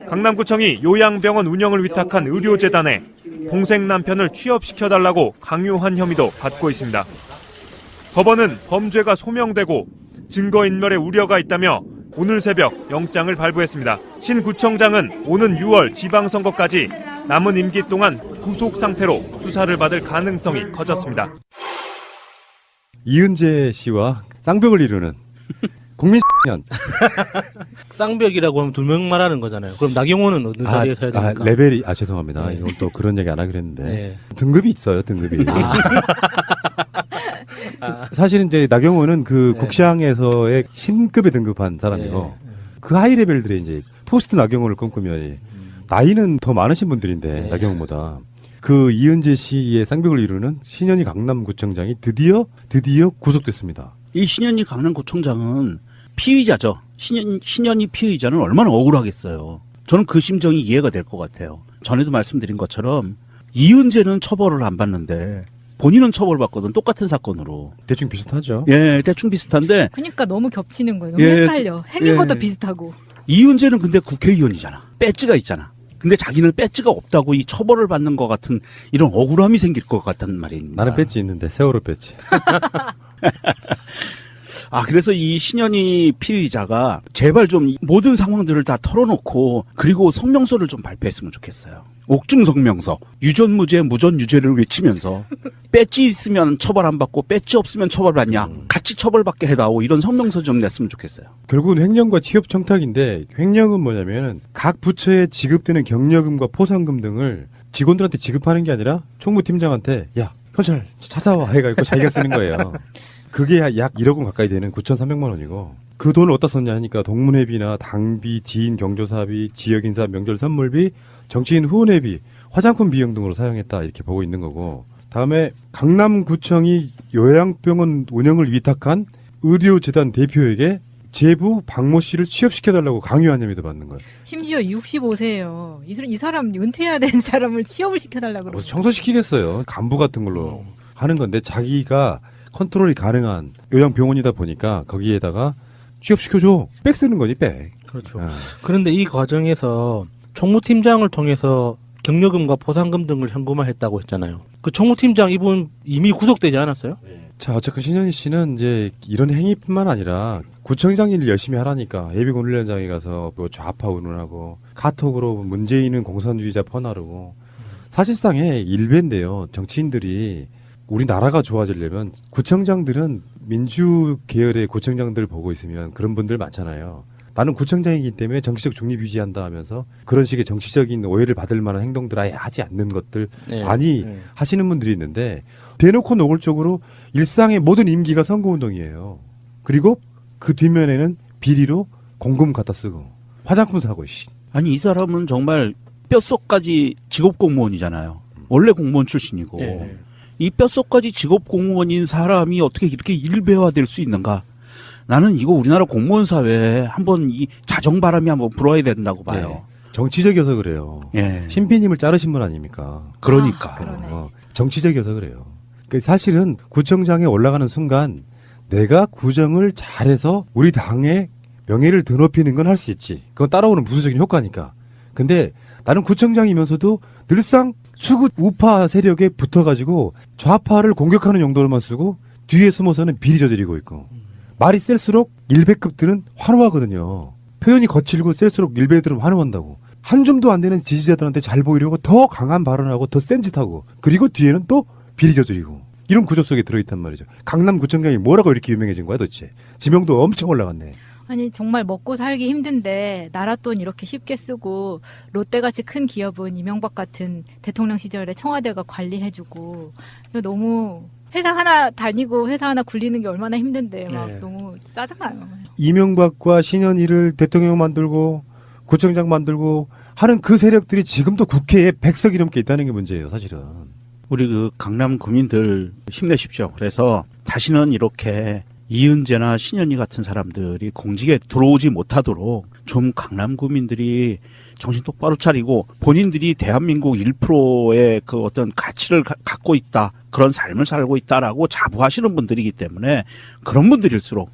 강남구청이 요양병원 운영을 위탁한 의료재단에 동생 남편을 취업시켜달라고 강요한 혐의도 받고 있습니다. 법원은 범죄가 소명되고 증거인멸의 우려가 있다며 오늘 새벽 영장을 발부했습니다. 신 구청장은 오는 6월 지방선거까지 남은 임기 동안 구속 상태로 수사를 받을 가능성이 커졌습니다. 이은재 씨와 쌍벽을 이루는 국민년 쌍벽이라고 하면 두 명 말하는 거잖아요. 그럼 나경원은 어느 자리에 서야 됩니까? 레벨이 죄송합니다. 네. 이건 또 그런 얘기 안 하기로 했는데 네. 등급이 있어요. 등급이. 사실은 이제 나경원은 그 네. 국시항에서의 신급에 등급한 사람이고 그 하이 레벨들이 이제 포스트 나경원을 꿈꾸면 나이는 더 많으신 분들인데 네. 나경원보다 그 이은재 씨의 쌍벽을 이루는 신현희 강남구청장이 드디어 구속됐습니다. 이 신현희 강남구청장은 피의자죠. 신현희 피의자는 얼마나 억울하겠어요. 저는 그 심정이 이해가 될 것 같아요. 전에도 말씀드린 것처럼 이은재는 처벌을 안 받는데 본인은 처벌받거든. 똑같은 사건으로. 대충 비슷하죠. 예, 대충 비슷한데 그러니까 너무 겹치는 거예요. 너무 예, 헷갈려. 생긴 예. 것도 비슷하고. 이은재는 근데 국회의원이잖아. 배지가 있잖아. 근데 자기는 배지가 없다고 이 처벌을 받는 것 같은 이런 억울함이 생길 것 같단 말입니다. 나는 배지 있는데 세월호 배지. 그래서 이 신현희 피의자가 제발 좀 모든 상황들을 다 털어놓고 그리고 성명서를 좀 발표했으면 좋겠어요. 옥중 성명서, 유전무죄, 무전유죄를 외치면서 배지 있으면 처벌 안 받고 배지 없으면 처벌받냐, 같이 처벌받게 해다오 이런 성명서 좀 냈으면 좋겠어요. 결국은 횡령과 취업 청탁인데 횡령은 뭐냐면 각 부처에 지급되는 경력금과 포상금 등을 직원들한테 지급하는 게 아니라 총무팀장한테 야 현찰 찾아와 해가지고 자기가 쓰는 거예요. 그게 약 1억 원 가까이 되는 9,300만 원이고 그 돈을 어디다 썼냐 하니까 동문회비나 당비, 지인 경조사비, 지역인사 명절 선물비, 정치인 후원회비, 화장품 비용 등으로 사용했다 이렇게 보고 있는 거고 다음에 강남구청이 요양병원 운영을 위탁한 의료재단 대표에게 제부 박모 씨를 취업시켜달라고 강요한 혐의도 받는 거예요. 심지어 65세예요. 이 사람 은퇴해야 되는 사람을 취업을 시켜달라고 그러고. 무슨 청소시키겠어요. 간부 같은 걸로 하는 건데 자기가 컨트롤이 가능한 요양병원이다 보니까 거기에다가 취업시켜줘. 백 쓰는 거지 백. 그렇죠. 아. 그런데 이 과정에서 총무팀장을 통해서 경력금과 포상금 등을 현금화했다고 했잖아요. 그 총무팀장 이분 이미 구속되지 않았어요? 자, 어쨌든 신현희 씨는 이제 이런 행위뿐만 아니라 구청장 일을 열심히 하라니까 예비군훈련장에 가서 뭐 좌파 운운하고 카톡으로 문재인은 공산주의자 퍼나르고 사실상의 일배인데요. 정치인들이 우리나라가 좋아지려면 구청장들은 민주 계열의 구청장들 보고 있으면 그런 분들 많잖아요. 나는 구청장이기 때문에 정치적 중립 유지한다 하면서 그런 식의 정치적인 오해를 받을 만한 행동들 아예 하지 않는 것들 네. 많이 네. 하시는 분들이 있는데 대놓고 노골적으로 일상의 모든 임기가 선거운동이에요. 그리고 그 뒷면에는 비리로 공금 갖다 쓰고 화장품 사고 씨. 아니 이 사람은 정말 뼛속까지 직업 공무원이잖아요. 원래 공무원 출신이고 예. 이 뼛속까지 직업 공무원인 사람이 어떻게 이렇게 일배화될 수 있는가? 나는 이거 우리나라 공무원 사회에 한번 이 자정바람이 한번 불어야 된다고 봐요. 네. 정치적이어서 그래요. 예. 신비님을 자르신 분 아닙니까? 그러니까. 그러네. 정치적이어서 그래요. 사실은 구청장에 올라가는 순간 내가 구정을 잘해서 우리 당의 명예를 드높이는 건 할 수 있지. 그건 따라오는 부수적인 효과니까. 근데 나는 구청장이면서도 늘상 수구 우파 세력에 붙어가지고 좌파를 공격하는 용도로만 쓰고 뒤에 숨어서는 비리 저지르고 있고 말이 셀수록 일배급들은 환호하거든요. 표현이 거칠고 셀수록 일배들은 환호한다고. 한 줌도 안 되는 지지자들한테 잘 보이려고 더 강한 발언하고 더 센 짓하고 그리고 뒤에는 또 비리 저지르고 이런 구조 속에 들어있단 말이죠. 강남구청장이 뭐라고 이렇게 유명해진 거야 도대체. 지명도 엄청 올라갔네. 아니 정말 먹고 살기 힘든데 나라 돈 이렇게 쉽게 쓰고 롯데같이 큰 기업은 이명박 같은 대통령 시절에 청와대가 관리해주고 너무 회사 하나 다니고 회사 하나 굴리는 게 얼마나 힘든데 막 네. 너무 짜증나요. 이명박과 신현희를 대통령 만들고 구청장 만들고 하는 그 세력들이 지금도 국회에 100석이 넘게 있다는 게 문제예요 사실은. 우리 그 강남 구민들 힘내십시오. 그래서 다시는 이렇게 이은재나 신현희 같은 사람들이 공직에 들어오지 못하도록 좀 강남 구민들이 정신 똑바로 차리고 본인들이 대한민국 1%의 그 어떤 가치를 갖고 있다. 그런 삶을 살고 있다라고 자부하시는 분들이기 때문에 그런 분들일수록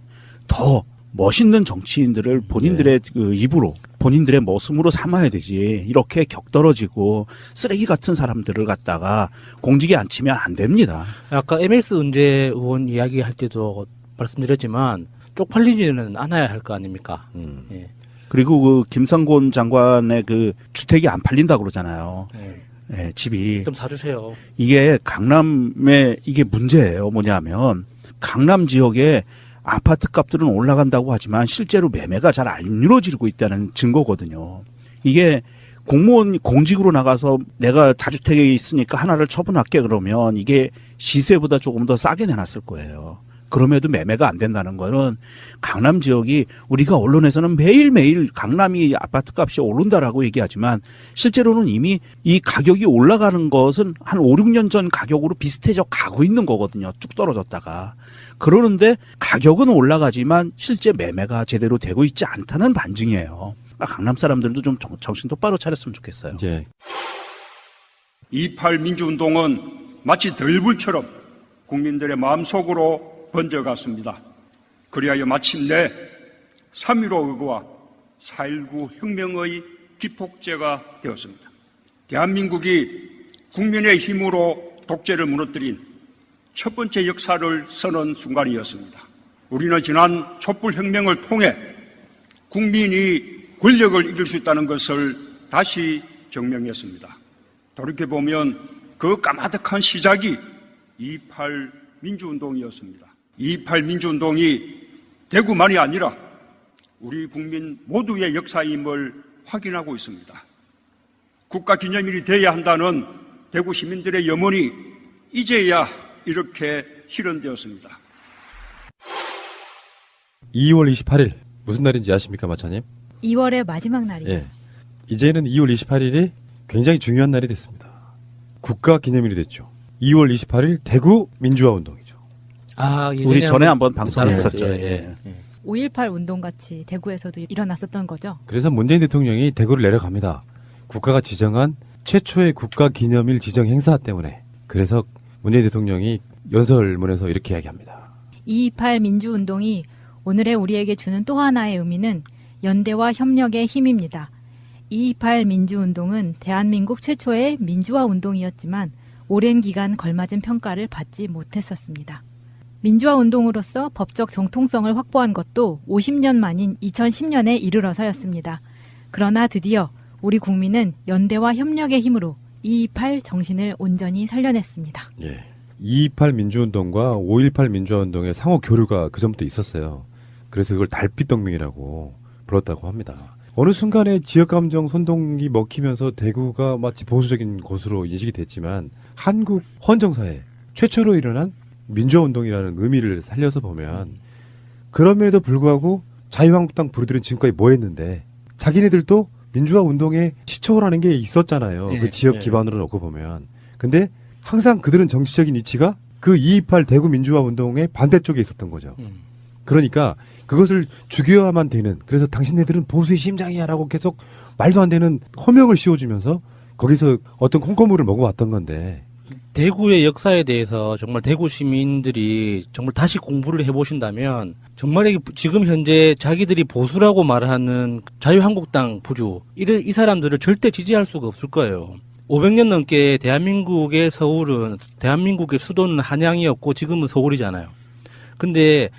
더 멋있는 정치인들을 본인들의 그 입으로 본인들의 모습으로 삼아야 되지. 이렇게 격떨어지고 쓰레기 같은 사람들을 갖다가 공직에 앉히면 안 됩니다. 아까 MS 은재 의원 이야기할 때도 말씀드렸지만 쪽팔리지는 않아야 할 거 아닙니까? 예. 그리고 그 김상곤 장관의 그 주택이 안 팔린다 그러잖아요. 예. 예, 집이. 좀 사주세요. 이게 강남에 이게 문제예요. 뭐냐면 강남 지역에 아파트 값들은 올라간다고 하지만 실제로 매매가 잘 안 이루어지고 있다는 증거거든요. 이게 공무원 공직으로 나가서 내가 다주택에 있으니까 하나를 처분할게 그러면 이게 시세보다 조금 더 싸게 내놨을 거예요. 그럼에도 매매가 안 된다는 거는 강남 지역이 우리가 언론에서는 매일매일 강남이 아파트 값이 오른다라고 얘기하지만 실제로는 이미 이 가격이 올라가는 것은 한 5, 6년 전 가격으로 비슷해져 가고 있는 거거든요. 쭉 떨어졌다가. 그러는데 가격은 올라가지만 실제 매매가 제대로 되고 있지 않다는 반증이에요. 강남 사람들도 좀 정신 똑바로 차렸으면 좋겠어요. 이제 2.8 민주운동은 마치 들불처럼 국민들의 마음속으로 번져갔습니다. 그리하여 마침내 3.15 의거와 4.19 혁명의 기폭제가 되었습니다. 대한민국이 국민의 힘으로 독재를 무너뜨린 첫 번째 역사를 서는 순간이었습니다. 우리는 지난 촛불혁명을 통해 국민이 권력을 이길 수 있다는 것을 다시 증명했습니다. 돌이켜보면 그 까마득한 시작이 2.8 민주운동이었습니다. 2.8 민주운동이 대구만이 아니라 우리 국민 모두의 역사임을 확인하고 있습니다. 국가기념일이 되어야 한다는 대구 시민들의 염원이 이제야 이렇게 실현되었습니다. 2월 28일 무슨 날인지 아십니까, 마차님? 2월의 마지막 날이에요. 예. 이제는 2월 28일이 굉장히 중요한 날이 됐습니다. 국가기념일이 됐죠. 2월 28일 대구 민주화 운동이죠. 아, 우리 전에 한번 방송을 다뤘었죠. 했었죠. 예. 예. 5.18 운동같이 대구에서도 일어났었던 거죠. 그래서 문재인 대통령이 대구를 내려갑니다. 국가가 지정한 최초의 국가기념일 지정 행사 때문에. 그래서 문재인 대통령이 연설문에서 이렇게 이야기합니다. 2.28 민주운동이 오늘의 우리에게 주는 또 하나의 의미는 연대와 협력의 힘입니다. 2.28 민주운동은 대한민국 최초의 민주화 운동이었지만 오랜 기간 걸맞은 평가를 받지 못했었습니다. 민주화 운동으로서 법적 정통성을 확보한 것도 50년 만인 2010년에 이르러서였습니다. 그러나 드디어 우리 국민은 연대와 협력의 힘으로 2.28 정신을 온전히 살려냈습니다. 예. 2.28 민주운동과 5.18 민주화운동의 상호 교류가 그 전부터 있었어요. 그래서 그걸 달빛동맹이라고 불렀다고 합니다. 어느 순간에 지역감정 선동이 먹히면서 대구가 마치 보수적인 곳으로 인식이 됐지만 한국 헌정사에 최초로 일어난 민주화운동이라는 의미를 살려서 보면 그럼에도 불구하고 자유한국당 부르들은 지금까지 뭐 했는데 자기네들도 민주화운동에 시초라는 게 있었잖아요. 예, 그 지역 예. 기반으로 놓고 보면. 근데 항상 그들은 정치적인 위치가 그 2.28 대구 민주화운동의 반대쪽에 있었던 거죠. 그러니까 그것을 죽여야만 되는, 그래서 당신네들은 보수의 심장이야라고 계속 말도 안 되는 허명을 씌워주면서 거기서 어떤 콩고물을 먹어왔던 건데. 대구의 역사에 대해서 정말 대구 시민들이 정말 다시 공부를 해보신다면 정말 이게 지금 현재 자기들이 보수라고 말하는 자유한국당 부류 이 사람들을 절대 지지할 수가 없을 거예요. 500년 넘게 대한민국의 서울은, 대한민국의 수도는 한양이었고 지금은 서울이잖아요. 근데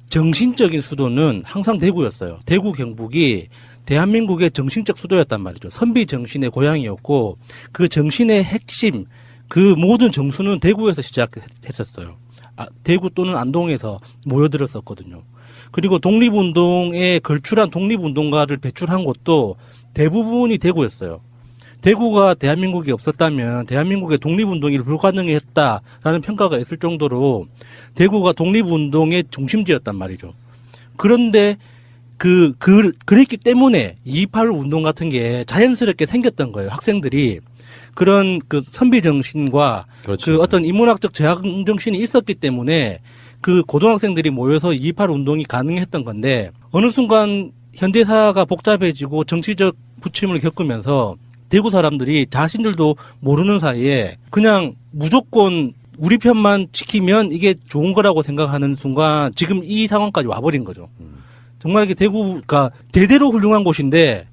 정신적인 수도는 항상 대구였어요. 대구 경북이 대한민국의 정신적 수도였단 말이죠. 선비 정신의 고향이었고 그 정신의 핵심, 그 모든 정수는 대구에서 시작했었어요. 대구 또는 안동에서 모여들었었거든요. 그리고 독립운동에 걸출한 독립운동가를 배출한 곳도 대부분이 대구였어요. 대구가 대한민국이 없었다면 대한민국의 독립운동이 불가능했다라는 평가가 있을 정도로 대구가 독립운동의 중심지였단 말이죠. 그런데 그랬기 때문에 2.28 운동 같은 게 자연스럽게 생겼던 거예요. 학생들이 그런 그 선비 정신과 그렇죠. 그 어떤 인문학적 저항 정신이 있었기 때문에 그 고등학생들이 모여서 2.28 운동이 가능했던 건데 어느 순간 현대사가 복잡해지고 정치적 부침을 겪으면서 대구 사람들이 자신들도 모르는 사이에 그냥 무조건 우리 편만 지키면 이게 좋은 거라고 생각하는 순간 지금 이 상황까지 와버린 거죠. 정말 이게 대구가 대대로 훌륭한 곳인데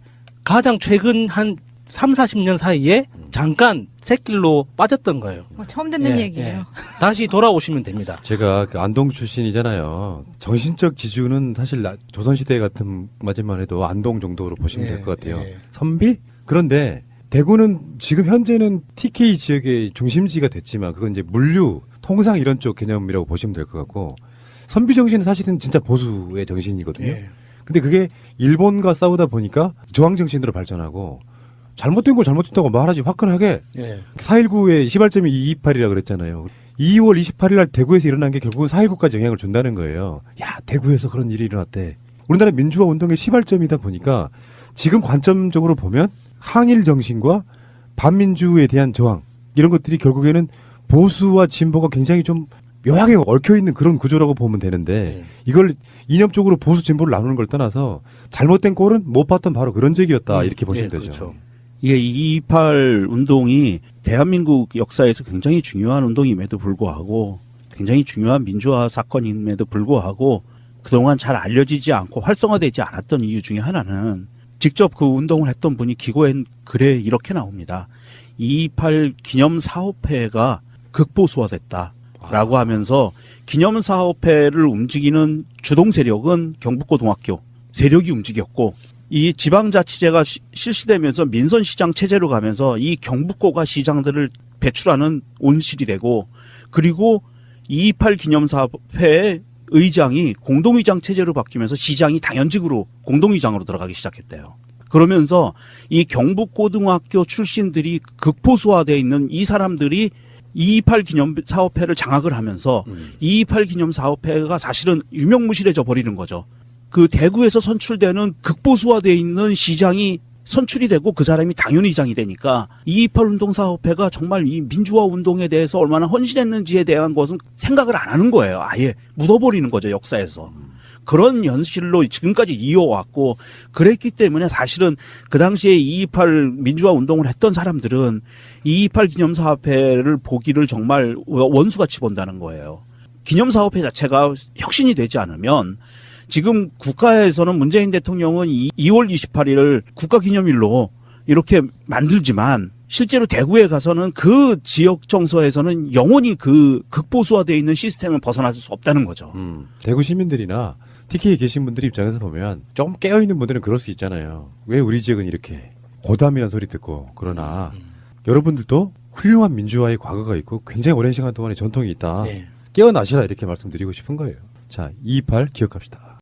가장 최근 한 3, 40년 사이에 잠깐 샛길로 빠졌던 거예요. 처음 듣는 예, 얘기예요. 예. 다시 돌아오시면 됩니다. 제가 그 안동 출신이잖아요. 정신적 지주는 사실 조선시대 같은 맞이만 해도 안동 정도로 보시면 될 것 같아요. 예. 선비? 그런데 대구는 지금 현재는 TK 지역의 중심지가 됐지만 그건 이제 물류, 통상 이런 쪽 개념이라고 보시면 될 것 같고 선비 정신은 사실은 진짜 보수의 정신이거든요. 예. 근데 그게 일본과 싸우다 보니까 저항 정신으로 발전하고 잘못된 걸 잘못됐다고 말하지 화끈하게. 예. 4.19의 시발점이 228이라 그랬잖아요. 2월 28일 날 대구에서 일어난 게 결국은 4.19까지 영향을 준다는 거예요. 야, 대구에서 그런 일이 일어났대. 우리나라 민주화 운동의 시발점이다 보니까 지금 관점적으로 보면 항일 정신과 반민주에 대한 저항 이런 것들이 결국에는 보수와 진보가 굉장히 좀 묘하게 얽혀있는 그런 구조라고 보면 되는데 이걸 이념적으로 보수 진보를 나누는 걸 떠나서 잘못된 꼴은 못 봤던 바로 그런 적이었다 이렇게 보시면 되죠. 그렇죠. 이게 228 운동이 대한민국 역사에서 굉장히 중요한 운동임에도 불구하고 굉장히 중요한 민주화 사건임에도 불구하고 그동안 잘 알려지지 않고 활성화되지 않았던 이유 중에 하나는 직접 그 운동을 했던 분이 기고한 글에 이렇게 나옵니다. 228 기념사업회가 극보수화됐다라고 하면서 기념사업회를 움직이는 주동 세력은 경북고등학교 세력이 움직였고 이 지방자치제가 실시되면서 민선시장 체제로 가면서 이 경북고가 시장들을 배출하는 온실이 되고 그리고 228 기념사업회의 의장이 공동의장 체제로 바뀌면서 시장이 당연직으로 공동의장으로 들어가기 시작했대요. 그러면서 이 경북고등학교 출신들이 극보수화되어 있는 이 사람들이 228 기념사업회를 장악을 하면서 228 기념사업회가 사실은 유명무실해져 버리는 거죠. 그 대구에서 선출되는 극보수화되어 있는 시장이 선출이 되고 그 사람이 당연의장이 되니까 228 운동사업회가 정말 이 민주화 운동에 대해서 얼마나 헌신했는지에 대한 것은 생각을 안 하는 거예요. 아예 묻어버리는 거죠, 역사에서. 그런 현실로 지금까지 이어왔고 그랬기 때문에 사실은 그 당시에 228 민주화 운동을 했던 사람들은 228 기념사업회를 보기를 정말 원수같이 본다는 거예요. 기념사업회 자체가 혁신이 되지 않으면 지금 국가에서는 문재인 대통령은 2월 28일을 국가기념일로 이렇게 만들지만 실제로 대구에 가서는 그 지역 정서에서는 영원히 그 극보수화되어 있는 시스템을 벗어날 수 없다는 거죠. 대구 시민들이나 TK에 계신 분들 입장에서 보면 좀 깨어있는 분들은 그럴 수 있잖아요. 왜 우리 지역은 이렇게 고담이라는 소리 듣고 그러나 여러분들도 훌륭한 민주화의 과거가 있고 굉장히 오랜 시간 동안의 전통이 있다. 네. 깨어나시라 이렇게 말씀드리고 싶은 거예요. 자, 228 기억합시다.